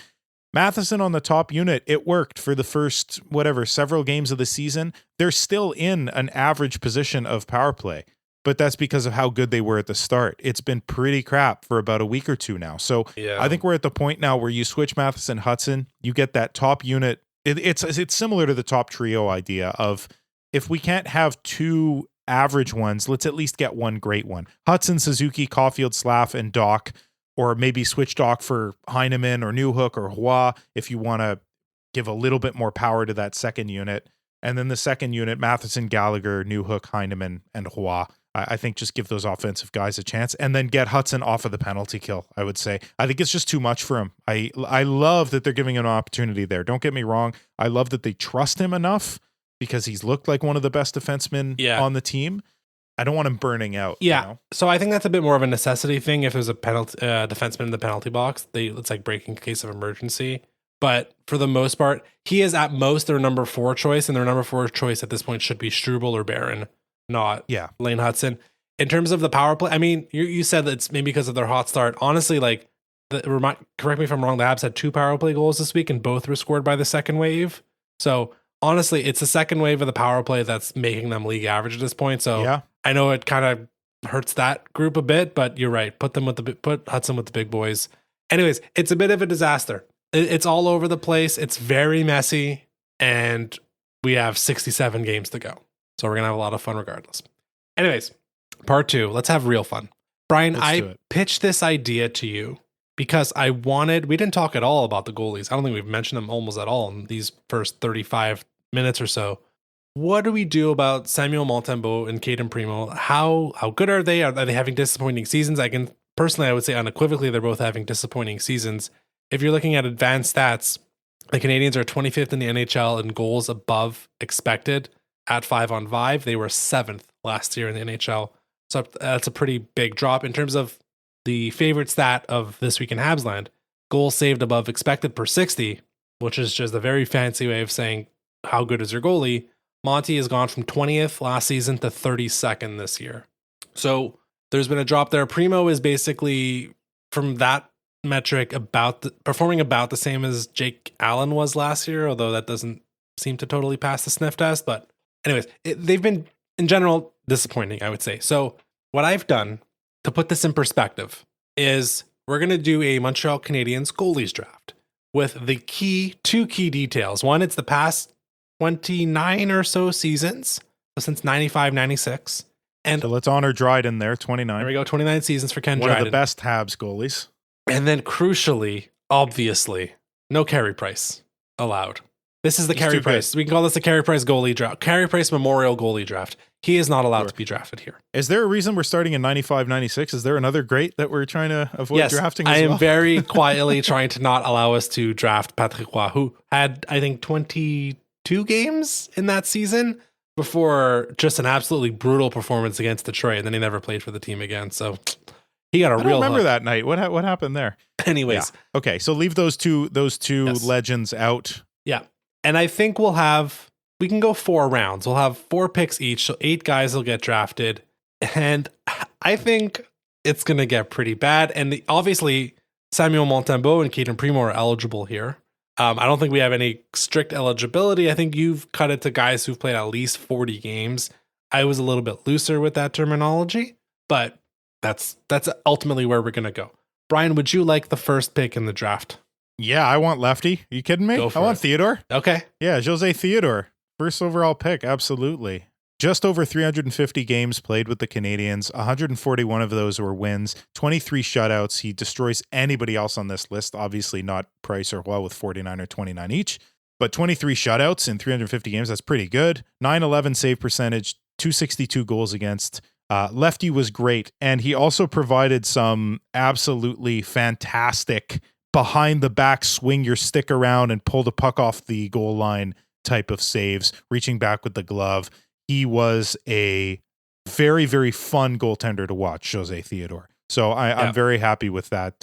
Matheson on the top unit, it worked for the first, several games of the season. They're still in an average position of power play, but that's because of how good they were at the start. It's been pretty crap for about a week or 2 now. So I think we're at the point now where you switch Matheson, Hudson, you get that top unit. It's similar to the top trio idea of, if we can't have 2 average ones, let's at least get 1 great one. Hudson, Suzuki, Caulfield, Slav, and Doc, or maybe switch Doc for Heineman or Newhook or Hua if you want to give a little bit more power to that second unit. And then the second unit, Matheson, Gallagher, Newhook, Heineman, and Hua. I think just give those offensive guys a chance, and then get Hudson off of the penalty kill, I would say. I think it's just too much for him. I love that they're giving him an opportunity there. Don't get me wrong. I love that they trust him enough, because he's looked like one of the best defensemen on the team. I don't want him burning out. Yeah. You know? So I think that's a bit more of a necessity thing. If there's a penalty defenseman in the penalty box, it's like breaking in case of emergency. But for the most part, he is at most their number 4 choice, and their number 4 choice at this point should be Struble or Barron, not Lane Hudson. In terms of the power play, I mean, you said that it's maybe because of their hot start. Honestly, like, correct me if I'm wrong, the Habs had 2 power play goals this week, and both were scored by the second wave. So honestly, it's the second wave of the power play that's making them league average at this point. So I know it kind of hurts that group a bit, but you're right. Put Hudson with the big boys. Anyways, it's a bit of a disaster. It's all over the place. It's very messy, and we have 67 games to go. So we're going to have a lot of fun regardless. Anyways, part 2, let's have real fun. Brian, I pitched this idea to you because we didn't talk at all about the goalies. I don't think we've mentioned them almost at all in these first 35 minutes or so. what do we do about Samuel Montembeault and Caden Primo? How good are they? Are they having disappointing seasons? I would say unequivocally they're both having disappointing seasons. If you're looking at advanced stats, the Canadiens are 25th in the NHL in goals above expected at 5-on-5. They were 7th last year in the NHL. So that's a pretty big drop. In terms of the favorite stat of This Week in Habsland, goals saved above expected per 60, which is just a very fancy way of saying how good is your goalie. Monty has gone from 20th last season to 32nd this year. So there's been a drop there. Primo is basically, from that metric, performing about the same as Jake Allen was last year, although that doesn't seem to totally pass the sniff test. But anyways, they've been, in general, disappointing, I would say. So what I've done to put this in perspective is we're going to do a Montreal Canadiens goalies draft with the two key details. One, it's the past 29 or so seasons, since 95, 96. And so let's honor Dryden there, 29. There we go, 29 seasons for Ken One Dryden. of the best Habs goalies. And then crucially, obviously, no Carey Price allowed. This is the Carey Price. We can call this the Carey Price goalie draft. Carey Price Memorial goalie draft. He is not allowed to be drafted here. Is there a reason we're starting in 95, 96? Is there another great that we're trying to avoid drafting as well? I am very quietly trying to not allow us to draft Patrick Roy, who had, I think, 22 games in that season before just an absolutely brutal performance against Detroit, and then he never played for the team again. So he got a real. I don't remember that night. What happened there? Anyways, yeah. Okay, so leave those two legends out. Yeah, and I think we can go 4 rounds. We'll have 4 picks each, so 8 guys will get drafted, and I think it's gonna get pretty bad. And obviously, Samuel Montembeault and Caden Primo are eligible here. I don't think we have any strict eligibility. I think you've cut it to guys who've played at least 40 games. I was a little bit looser with that terminology, but that's ultimately where we're going to go. Brian, would you like the first pick in the draft? Yeah, I want lefty. Are you kidding me? I want Theodore. Okay. Yeah, Jose Theodore. First overall pick, absolutely. Just over 350 games played with the Canadiens. 141 of those were wins, 23 shutouts. He destroys anybody else on this list. Obviously not Price or Well with 49 or 29 each. But 23 shutouts in 350 games, that's pretty good. 911 save percentage, 262 goals against. Lefty was great. And he also provided some absolutely fantastic behind the back, swing your stick around and pull the puck off the goal line type of saves, reaching back with the glove. He was a very, very fun goaltender to watch, Jose Theodore. So I'm very happy with that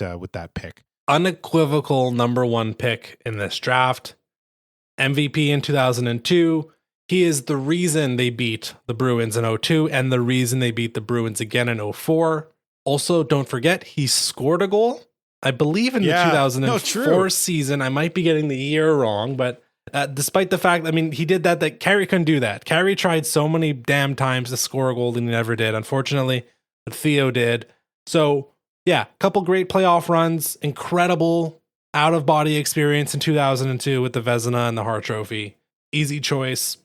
pick. Unequivocal number 1 pick in this draft. MVP in 2002. He is the reason they beat the Bruins in 2002 and the reason they beat the Bruins again in 2004. Also, don't forget, he scored a goal, I believe, in the 2004 season. I might be getting the year wrong, but despite the fact, I mean, he did that Carey couldn't do that. Carey tried so many damn times to score a goal and he never did, unfortunately, but Theo did. So, yeah, couple great playoff runs, incredible out-of-body experience in 2002 with the Vezina and the Hart Trophy. Easy choice,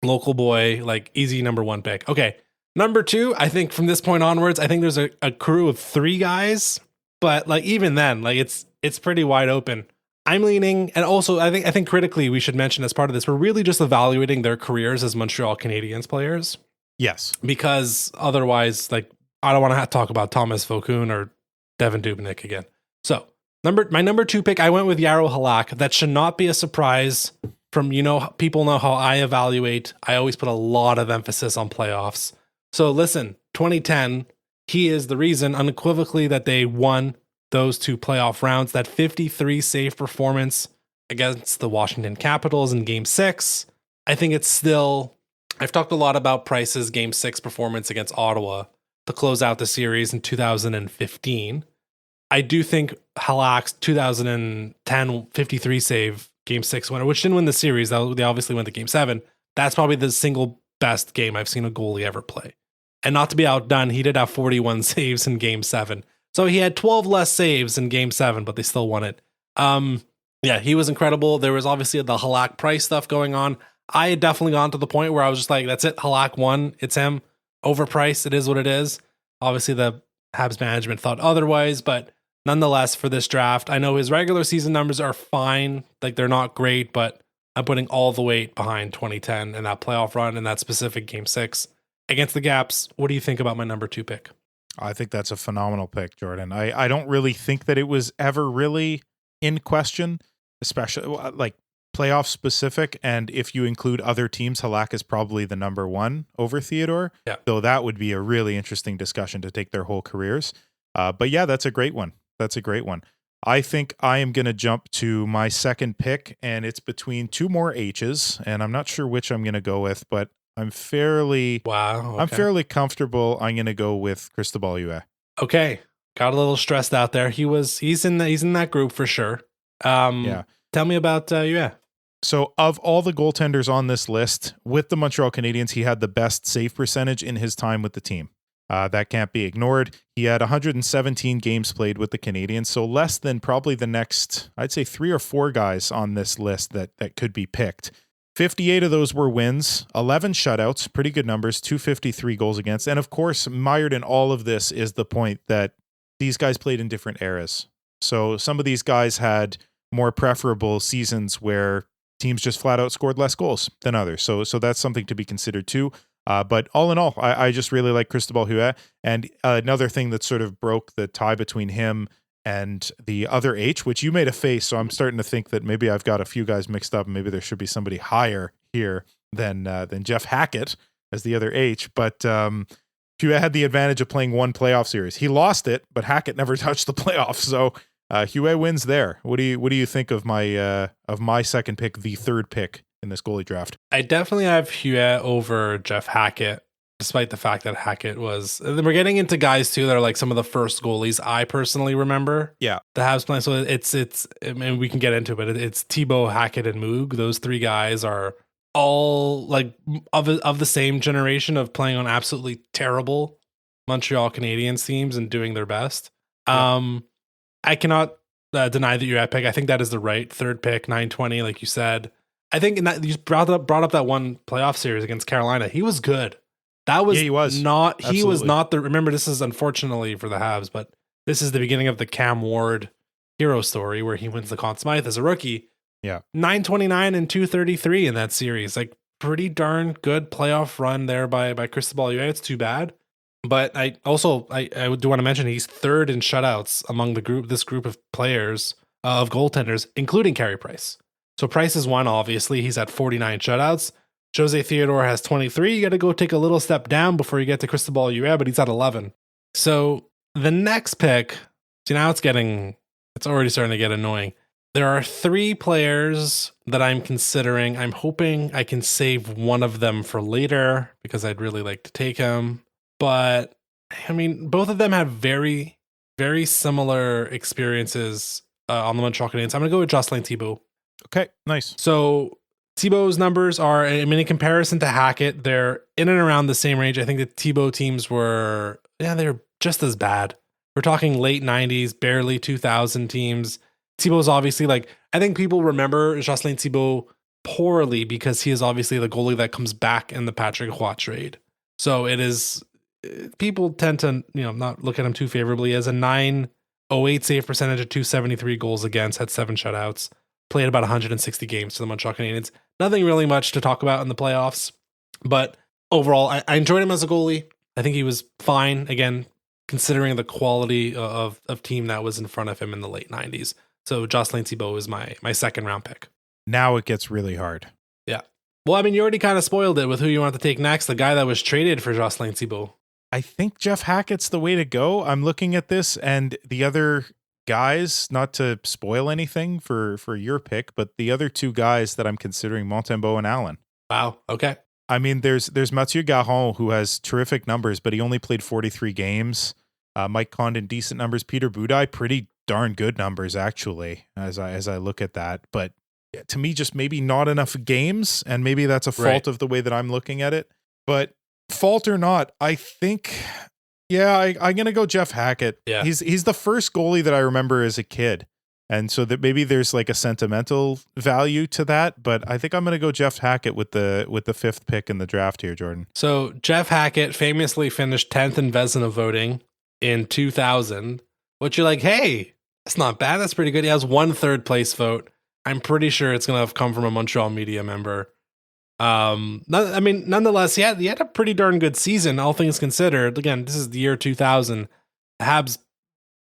local boy, like easy number 1 pick. Okay, number 2, I think from this point onwards, I think there's a crew of 3 guys, but like even then, like it's pretty wide open. I'm leaning, and also I think critically we should mention as part of this, we're really just evaluating their careers as Montreal Canadiens players. Yes. Because otherwise, like, I don't want to talk about Thomas Vokoun or Devin Dubnyk again. So my number 2 pick, I went with Jaro Halak. That should not be a surprise from, people know how I evaluate. I always put a lot of emphasis on playoffs. So listen, 2010, he is the reason unequivocally that they won those 2 playoff rounds. That 53 save performance against the Washington Capitals in Game 6. I think it's still, I've talked a lot about Price's Game 6 performance against Ottawa to close out the series in 2015. I do think Halak's 2010 53 save Game 6 winner, which didn't win the series, they obviously went to Game 7. That's probably the single best game I've seen a goalie ever play. And not to be outdone, he did have 41 saves in Game 7. So he had 12 less saves in Game 7, but they still won it. Yeah, he was incredible. There was obviously the Halak Price stuff going on. I had definitely gone to the point where I was just like, that's it, Halak won. It's him. Overpriced. It is what it is. Obviously, the Habs management thought otherwise, but nonetheless, for this draft, I know his regular season numbers are fine. Like, they're not great, but I'm putting all the weight behind 2010 and that playoff run and that specific Game 6 against the Gaps. What do you think about my number 2 pick? I think that's a phenomenal pick, Jordan. I don't really think that it was ever really in question, especially like playoff specific. And if you include other teams, Halak is probably the number 1 over Theodore. Yeah. So that would be a really interesting discussion to take their whole careers. But yeah, that's a great one. That's a great one. I think I am going to jump to my second pick, and it's between 2 more H's, and I'm not sure which I'm going to go with, but I'm fairly comfortable. I'm going to go with Cristobal Huet. Okay. Got a little stressed out there. He's in that group for sure. Yeah. Tell me about Huet. So of all the goaltenders on this list with the Montreal Canadiens, he had the best save percentage in his time with the team. That can't be ignored. He had 117 games played with the Canadiens, so less than probably the next, I'd say 3 or 4 guys on this list that could be picked. 58 of those were wins, 11 shutouts, pretty good numbers, 253 goals against. And of course, mired in all of this is the point that these guys played in different eras. So some of these guys had more preferable seasons where teams just flat out scored less goals than others. So that's something to be considered too. But all in all, I just really like Cristobal Huet. And another thing that sort of broke the tie between him and the other H, which you made a face, so I'm starting to think that maybe I've got a few guys mixed up, and maybe there should be somebody higher here than Jeff Hackett as the other H. But Huet had the advantage of playing 1 playoff series. He lost it, but Hackett never touched the playoffs. So Huet wins there. What do you think of my second pick, the third pick in this goalie draft? I definitely have Huet over Jeff Hackett, despite the fact that Hackett was. Then we're getting into guys too that are like some of the first goalies I personally remember. Yeah, the Habs playing. So it's. I mean, we can get into it, but it's Thibault, Hackett, and Moog. Those 3 guys are all like of the same generation of playing on absolutely terrible Montreal Canadiens teams and doing their best. Yeah. I cannot deny that you're at pick. I think that is the right third pick, 920, like you said. I think in that you brought up that one playoff series against Carolina. He was good. That was he was not. Absolutely. He was not the. Remember, this is unfortunately for the Habs, but this is the beginning of the Cam Ward hero story where he wins the Conn Smythe as a rookie. Yeah, 929 and 233 in that series. Like pretty darn good playoff run there by Cristobal Huet. It's too bad. But I do want to mention he's 3rd in shutouts among this group of players of goaltenders, including Carey Price. So Price is 1, obviously. He's at 49 shutouts. Jose Theodore has 23. You got to go take a little step down before you get to Cristobal Huet, but he's at 11. So the next pick, see now it's already starting to get annoying. There are 3 players that I'm considering. I'm hoping I can save one of them for later because I'd really like to take him. But I mean, both of them have very, very similar experiences on the Montreal Canadiens. I'm going to go with Jocelyn Thibault. Okay, nice. So Thibault's numbers are, I mean, in comparison to Hackett, they're in and around the same range. I think the Thibault teams they're just as bad. We're talking late 90s, barely 2000 teams. Thibault's obviously I think people remember Jocelyn Thibault poorly because he is obviously the goalie that comes back in the Patrick Roy trade. So it is, people tend to, not look at him too favorably as a 908 save percentage of 273 goals against, had 7 shutouts. Played about 160 games for the Montreal Canadiens. Nothing really much to talk about in the playoffs. But overall, I enjoyed him as a goalie. I think he was fine, again, considering the quality of team that was in front of him in the late 90s. So Jocelyn Thibault is my second round pick. Now it gets really hard. Yeah. Well, I mean, you already kind of spoiled it with who you want to take next, the guy that was traded for Jocelyn Thibault. I think Jeff Hackett's the way to go. I'm looking at this and the other guys, not to spoil anything for your pick, but the other 2 guys that I'm considering, Montembeault and Allen. Wow. Okay. I mean, there's Mathieu Garon, who has terrific numbers, but he only played 43 games. Mike Condon, decent numbers. Peter Budaj, pretty darn good numbers, actually, as I look at that. But to me, just maybe not enough games, and maybe that's a fault of the way that I'm looking at it. But fault or not, I think... Yeah, I'm going to go Jeff Hackett. Yeah. He's the first goalie that I remember as a kid. And so that maybe there's like a sentimental value to that, but I think I'm going to go Jeff Hackett with the 5th pick in the draft here, Jordan. So Jeff Hackett famously finished 10th in Vezina voting in 2000, which you're like, hey, that's not bad. That's pretty good. He has 1 third place vote. I'm pretty sure it's going to have come from a Montreal media member. Nonetheless, he had a pretty darn good season, all things considered. Again, this is the year 2000. The Habs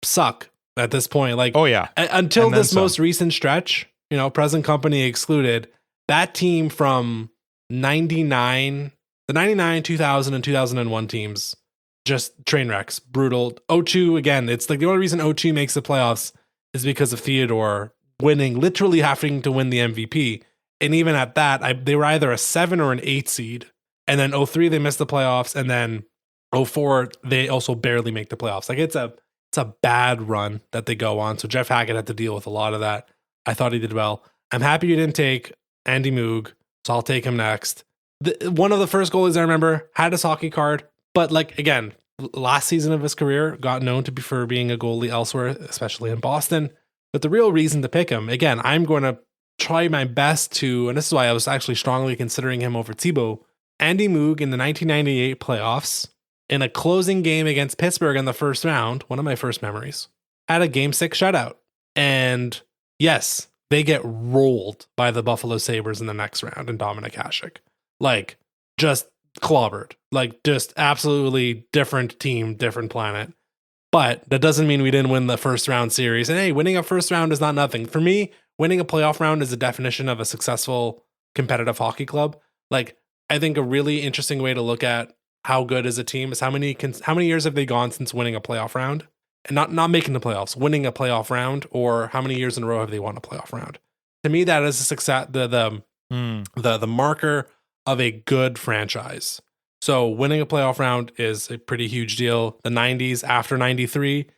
suck at this point. Like, oh yeah, until this most recent stretch, present company excluded, that team from 99, the 99, 2000, and 2001 teams, just train wrecks, brutal. 02, again, it's like the only reason 02 makes the playoffs is because of Theodore winning, literally having to win the MVP. And even at that, they were either a 7 or an 8 seed. And then 03, they missed the playoffs. And then 04, they also barely make the playoffs. Like, it's a bad run that they go on. So Jeff Hackett had to deal with a lot of that. I thought he did well. I'm happy you didn't take Andy Moog, so I'll take him next. One of the first goalies I remember had his hockey card, but like, again, last season of his career got known for being a goalie elsewhere, especially in Boston. But the real reason to pick him, again, I'm going to try my best to, and this is why I was actually strongly considering him over Thibault. Andy Moog in the 1998 playoffs, in a closing game against Pittsburgh in the first round, one of my first memories, had a Game 6 shutout. And yes, they get rolled by the Buffalo Sabres in the next round in Dominik Hasek. Like, just clobbered. Like, just absolutely different team, different planet. But that doesn't mean we didn't win the first round series. And hey, winning a first round is not nothing. For me, winning a playoff round is a definition of a successful competitive hockey club. Like, I think a really interesting way to look at how good is a team is how many years have they gone since winning a playoff round, and not making the playoffs, winning a playoff round, or how many years in a row have they won a playoff round? To me, that is a success. The marker of a good franchise. So winning a playoff round is a pretty huge deal. The 90s after 93, it's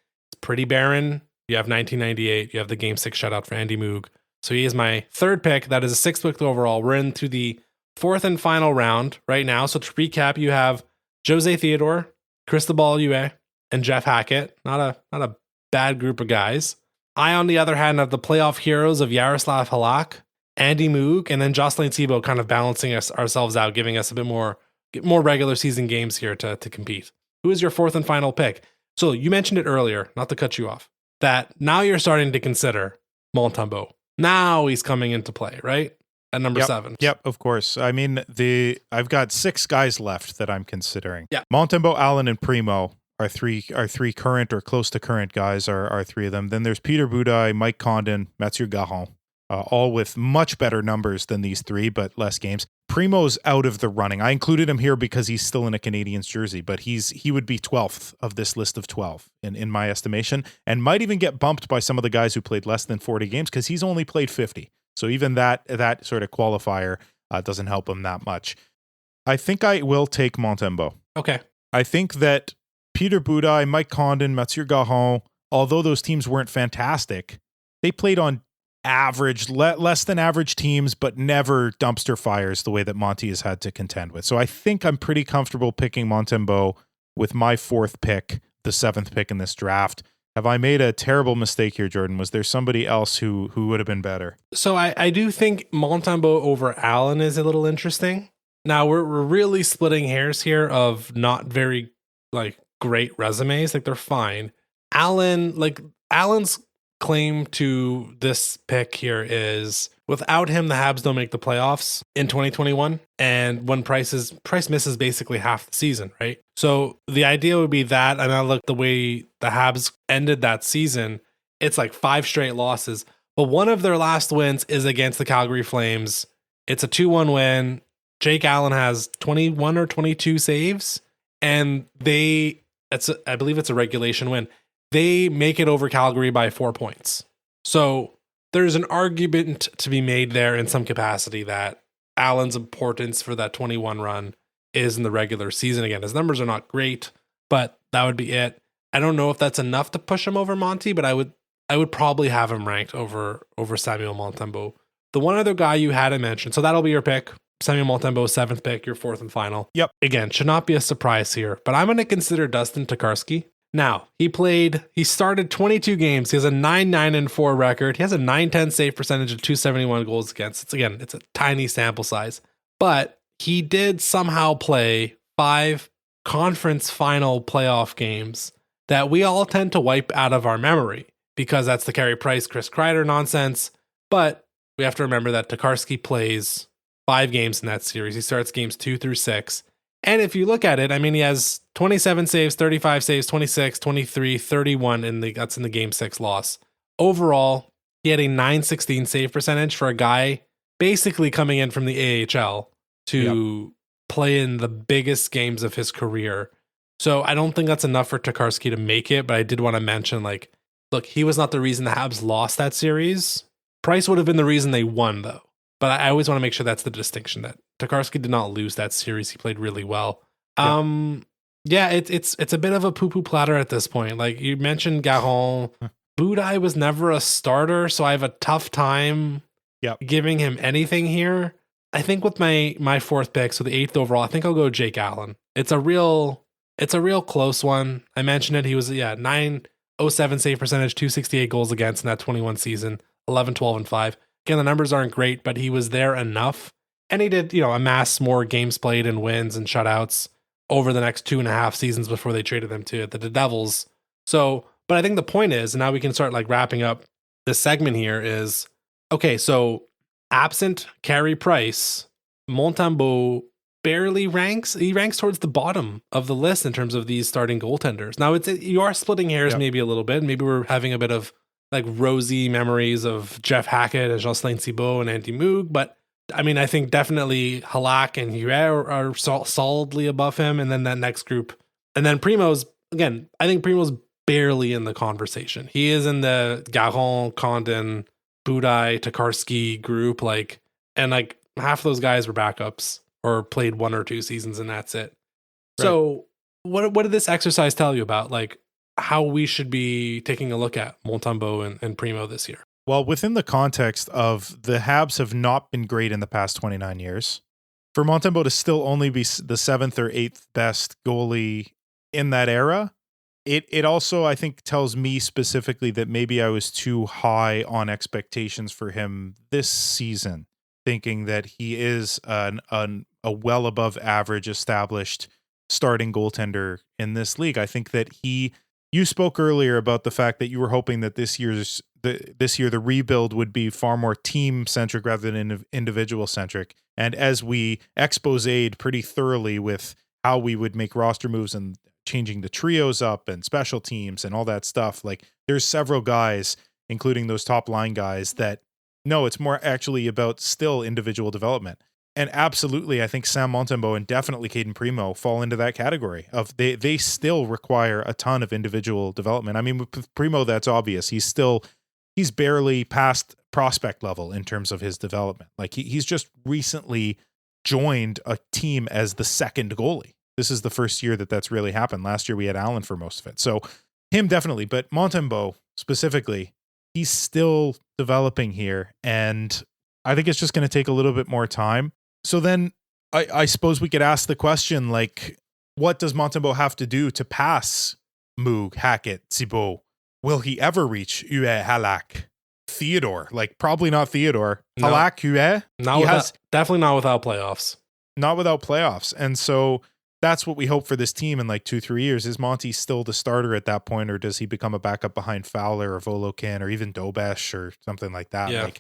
pretty barren. You have 1998. You have the Game 6 shutout for Andy Moog. So he is my third pick. That is a 6th pick overall. We're into the 4th and final round right now. So to recap, you have Jose Theodore, Cristobal Ue, and Jeff Hackett. Not a bad group of guys. I, on the other hand, have the playoff heroes of Yaroslav Halak, Andy Moog, and then Jocelyn Thibault kind of balancing ourselves out, giving us a bit more regular season games here to compete. Who is your 4th and final pick? So you mentioned it earlier, not to cut you off, that now you're starting to consider Montembeault. Now he's coming into play, right? At number 7. Yep, of course. I mean, I've got 6 guys left that I'm considering. Yeah. Montembeault, Allen, and Primeau are three current or close to current guys are 3 of them. Then there's Peter Budaj, Mike Condon, Mathieu Garon, all with much better numbers than these 3, but less games. Primeau's out of the running. I included him here because he's still in a Canadiens jersey, but he would be 12th of this list of 12 in my estimation, and might even get bumped by some of the guys who played less than 40 games because he's only played 50. So even that sort of qualifier doesn't help him that much. I think I will take Montembeault. Okay. I think that Peter Budaj, Mike Condon, Mathieu Garon, although those teams weren't fantastic, they played on average, less than average teams, but never dumpster fires the way that Monty has had to contend with. So I think I'm pretty comfortable picking Montembeault with my 4th pick, the 7th pick in this draft. Have I made a terrible mistake here, Jordan? Was there somebody else who would have been better? So I do think Montembeault over Allen is a little interesting. Now we're really splitting hairs here of not very great resumes. Like, they're fine. Allen's claim to this pick here is, without him, the Habs don't make the playoffs in 2021. And when Price misses basically half the season, right? So the idea would be that, and I look the way the Habs ended that season, it's like 5 straight losses. But one of their last wins is against the Calgary Flames. It's a 2-1 win. Jake Allen has 21 or 22 saves, and I believe it's a regulation win. They make it over Calgary by 4 points. So there's an argument to be made there in some capacity that Allen's importance for that 21 run is in the regular season. Again, his numbers are not great, but that would be it. I don't know if that's enough to push him over Monty, but I would probably have him ranked over Samuel Montembeault. The one other guy you hadn't mentioned, so that'll be your pick. Samuel Montembeault, 7th pick, your 4th and final. Yep. Again, should not be a surprise here, but I'm going to consider Dustin Tokarski. Now, he started 22 games. He has a 9-9-4 record. He has a .910 save percentage and 271 goals against. It's a tiny sample size, but he did somehow play 5 conference final playoff games that we all tend to wipe out of our memory because that's the Carey Price, Chris Kreider nonsense. But we have to remember that Tokarski plays 5 games in that series. He starts games 2 through 6. And if you look at it, I mean, he has 27 saves, 35 saves, 26, 23, 31, that's in the game 6 loss. Overall, he had a .916 save percentage for a guy basically coming in from the AHL to play in the biggest games of his career. So I don't think that's enough for Tokarski to make it, but I did want to mention, like, look, he was not the reason the Habs lost that series. Price would have been the reason they won, though. But I always want to make sure that's the distinction, that Tokarski did not lose that series. He played really well. It's a bit of a poo-poo platter at this point. Like you mentioned, Garon, Budaj was never a starter, so I have a tough time giving him anything here. I think with my fourth pick, so the 8th overall, I think I'll go Jake Allen. It's a real close one. I mentioned it. He was 907 save percentage, 268 goals against in that 21 season, 11, 12, and 5. Again, the numbers aren't great, but he was there enough. And he did, amass more games played and wins and shutouts over the next 2.5 seasons before they traded him to the Devils. So, but I think the point is, and now we can start like wrapping up this segment here is, okay, so absent Carey Price, Montembeault barely ranks. He ranks towards the bottom of the list in terms of these starting goaltenders. Now, you are splitting hairs maybe a little bit. Maybe we're having a bit of like rosy memories of Jeff Hackett and Jocelyn Thibault and Andy Moog, but I mean, I think definitely Halak and Huet are solidly above him, and then that next group, and then Primeau's, again, I think Primeau's barely in the conversation. He is in the Garon, Condon, Budaj, Tokarski group, and half of those guys were backups or played 1 or 2 seasons, and that's it. Right. So what did this exercise tell you about how we should be taking a look at Montembeault and Primeau this year? Well, within the context of the Habs have not been great in the past 29 years, for Montembeault to still only be the 7th or 8th best goalie in that era, it also, I think, tells me specifically that maybe I was too high on expectations for him this season, thinking that he is a well above average established starting goaltender in this league. I think that you spoke earlier about the fact that you were hoping that this year the rebuild would be far more team centric rather than individual centric. And as we exposed pretty thoroughly with how we would make roster moves and changing the trios up and special teams and all that stuff, there's several guys, including those top line guys, that no, it's more actually about still individual development. And absolutely, I think Sam Montembeault and definitely Caden Primeau fall into that category of they still require a ton of individual development. I mean, with Primeau, that's obvious. He's barely past prospect level in terms of his development. He's just recently joined a team as the second goalie. This is the first year that's really happened. Last year we had Allen for most of it. So him definitely, but Montembeault specifically, he's still developing here. And I think it's just going to take a little bit more time. So then I suppose we could ask the question, what does Montembeault have to do to pass Moog, Hackett, Thibault? Will he ever reach Huet, Halak, Theodore? Probably not Theodore. No. Halak, Huet? Definitely not without playoffs. Not without playoffs. And so that's what we hope for this team in 2-3 years. Is Monty still the starter at that point, or does he become a backup behind Fowler or Volokin or even Dobesh or something like that? Yeah.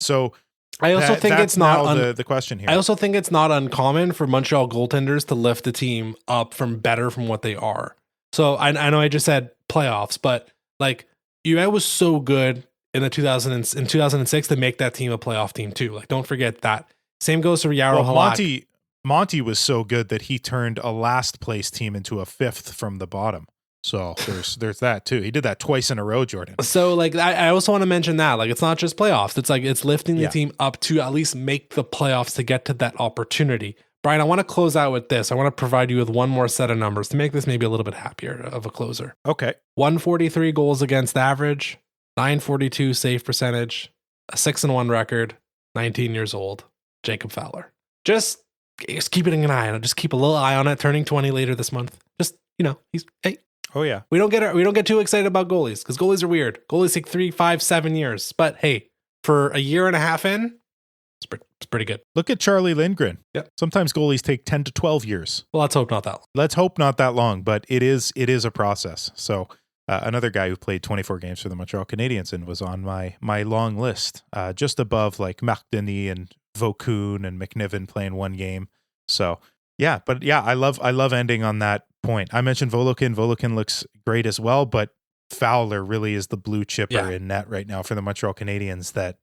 So I also think it's not the question here. I also think it's not uncommon for Montreal goaltenders to lift the team up from what they are. So I know I just said playoffs, but Huet was so good in 2006 to make that team a playoff team too. Don't forget that. Same goes for Yarrow Halak. Monty was so good that he turned a last place team into a 5th from the bottom. So there's that too. He did that twice in a row, Jordan. So I also want to mention that it's not just playoffs. It's lifting the team up to at least make the playoffs to get to that opportunity. Brian, I want to close out with this. I want to provide you with one more set of numbers to make this maybe a little bit happier of a closer. Okay. 143 goals against average, 942 save percentage, a 6-1 record, 19 years old, Jacob Fowler. Just keeping an eye on it. Just keep a little eye on it. Turning 20 later this month. Just, hey. Oh yeah. We don't get too excited about goalies because goalies are weird. Goalies take 3, 5, 7 years. But hey, for a year and a half in, it's pretty good. Look at Charlie Lindgren. Yeah. Sometimes goalies take 10 to 12 years. Well, let's hope not that long. Let's hope not that long, but it is a process. So another guy who played 24 games for the Montreal Canadiens and was on my long list, just above like Marc Denis and Vaucoon and McNiven playing one game. So yeah, but yeah, I love ending on that point. I mentioned Volokin. Volokin looks great as well, but Fowler really is the blue chipper in net right now for the Montreal Canadiens. That,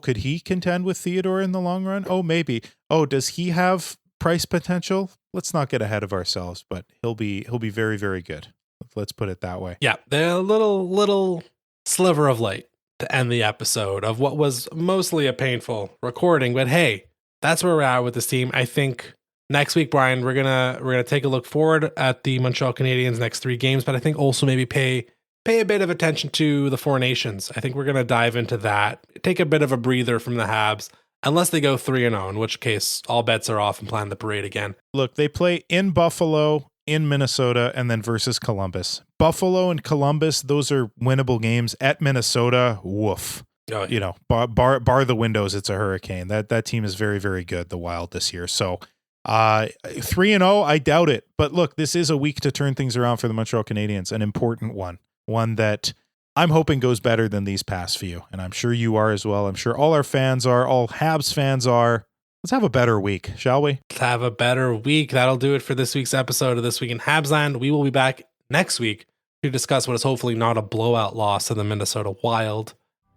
could he contend with Theodore in the long run? Oh, maybe. Oh, does he have price potential? Let's not get ahead of ourselves, but he'll be very, very good. Let's put it that way. Yeah, they're a little sliver of light to end the episode of what was mostly a painful recording, but hey, that's where we're at with this team. I think next week, Brian, we're gonna take a look forward at the Montreal Canadiens' next 3 games, but I think also maybe pay a bit of attention to the Four Nations. I think we're gonna dive into that, take a bit of a breather from the Habs, unless they go 3-0, in which case all bets are off and plan the parade again. Look, they play in Buffalo, in Minnesota, and then versus Columbus. Buffalo and Columbus, those are winnable games. At Minnesota, woof. Oh, yeah. You know, bar the windows, it's a hurricane. That team is very, very good, the Wild, this year. So 3-0, I doubt it. But look, this is a week to turn things around for the Montreal Canadiens, an important one that I'm hoping goes better than these past few. And I'm sure you are as well. I'm sure all our fans are, all Habs fans are. Let's have a better week, shall we? Let's have a better week. That'll do it for this week's episode of This Week in Habsland. We will be back next week to discuss what is hopefully not a blowout loss to the Minnesota Wild.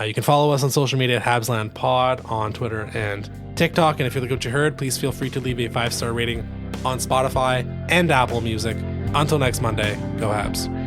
You can follow us on social media at Habsland Pod on Twitter and TikTok. And if you like what you heard, please feel free to leave a 5-star rating on Spotify and Apple Music. Until next Monday, go Habs.